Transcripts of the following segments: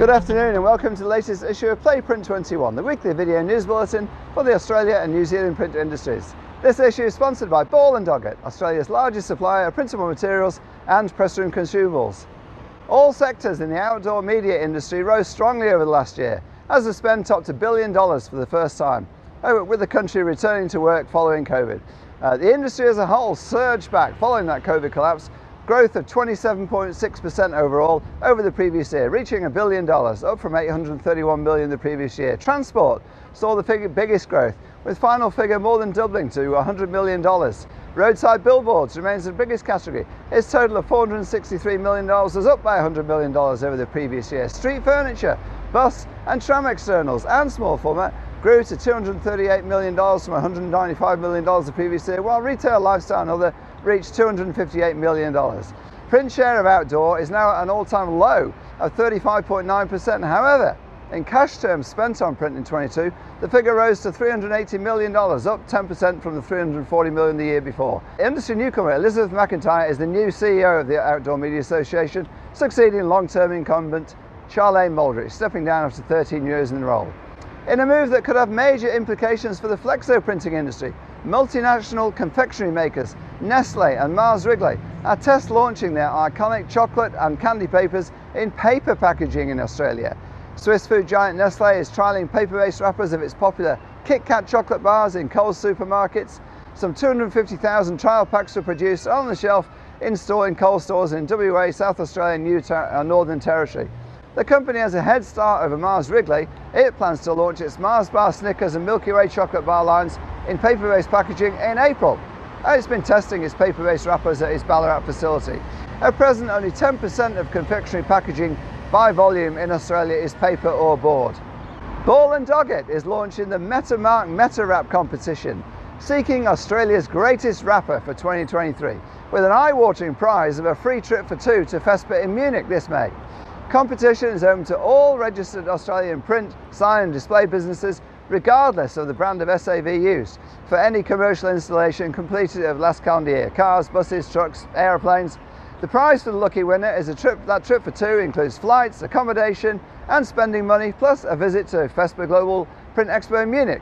Good afternoon and welcome to the latest issue of Print21, the weekly video news bulletin for the Australia and New Zealand print industries. This issue is sponsored by Ball & Doggett, Australia's largest supplier of printable materials and press room consumables. All sectors in the outdoor media industry rose strongly over the last year, as the spend topped $1 billion for the first time, with the country returning to work following COVID. The industry as a whole surged back following that COVID collapse, growth of 27.6% overall over the previous year, reaching $1 billion, up from $831 million the previous year. Transport saw the biggest growth, with final figure more than doubling to $100 million. Roadside billboards remains the biggest category. Its total of $463 million was up by $100 million over the previous year. Street furniture, bus and tram externals and small format grew to $238 million from $195 million the previous year, while retail, lifestyle and other reached $258 million. Print share of outdoor is now at an all-time low of 35.9%. However, in cash terms spent on Print22, the figure rose to $380 million, up 10% from the $340 million the year before. Industry newcomer Elizabeth McIntyre is the new CEO of the Outdoor Media Association, succeeding long-term incumbent Charlene Muldrich, stepping down after 13 years in the role. In a move that could have major implications for the flexo printing industry, multinational confectionery makers Nestle and Mars Wrigley are test launching their iconic chocolate and candy papers in paper packaging in Australia. Swiss food giant Nestle is trialling paper-based wrappers of its popular Kit Kat chocolate bars in Coles supermarkets. Some 250,000 trial packs were produced on the shelf in-store in Coles stores in WA, South Australia and Northern Territory. The company has a head start over Mars Wrigley. It plans to launch its Mars Bar, Snickers and Milky Way chocolate bar lines in paper-based packaging in April. It's been testing its paper-based wrappers at its Ballarat facility. At present, only 10% of confectionery packaging by volume in Australia is paper or board. Ball & Doggett is launching the MetaMark Meta Wrap competition, seeking Australia's greatest wrapper for 2023, with an eye-watering prize of a free trip for two to Fespa in Munich this May. Competition is open to all registered Australian print, sign and display businesses, regardless of the brand of SAV used, for any commercial installation completed over last calendar year: cars, buses, trucks, aeroplanes. The prize for the lucky winner is a trip. That trip for two includes flights, accommodation and spending money, plus a visit to Fespa Global Print Expo in Munich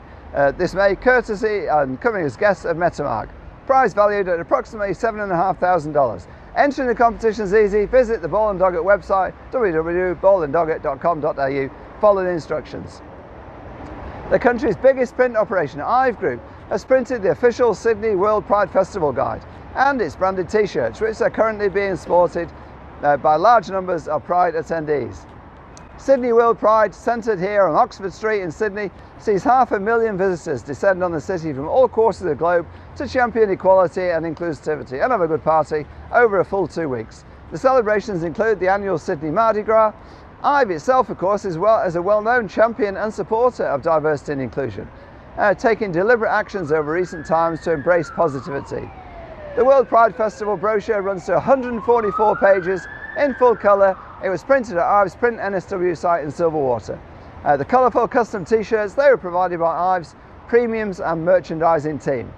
this May, courtesy and coming as guests of MetaMark. Prize valued at approximately $7,500. Entering the competition is easy. Visit the Ball & Doggett website, www.ballanddoggett.com.au, follow the instructions. The country's biggest print operation, IVE Group, has printed the official Sydney World Pride Festival guide and its branded t-shirts, which are currently being sported by large numbers of Pride attendees. Sydney World Pride, centred here on Oxford Street in Sydney, sees 500,000 visitors descend on the city from all quarters of the globe to champion equality and inclusivity and have a good party over a full 2 weeks. The celebrations include the annual Sydney Mardi Gras. IVE itself, of course, is a well-known champion and supporter of diversity and inclusion, taking deliberate actions over recent times to embrace positivity. The World Pride Festival brochure runs to 144 pages in full colour. It was printed at IVE's Print NSW site in Silverwater. The colourful custom t-shirts, they were provided by IVE's premiums and merchandising team.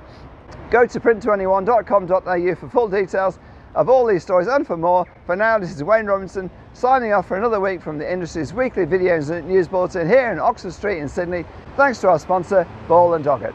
Go to print21.com.au for full details of all these stories and for more. For now, this is Wayne Robinson signing off for another week from the industry's weekly video news bulletin here in Oxford Street in Sydney. Thanks to our sponsor, Ball & Doggett.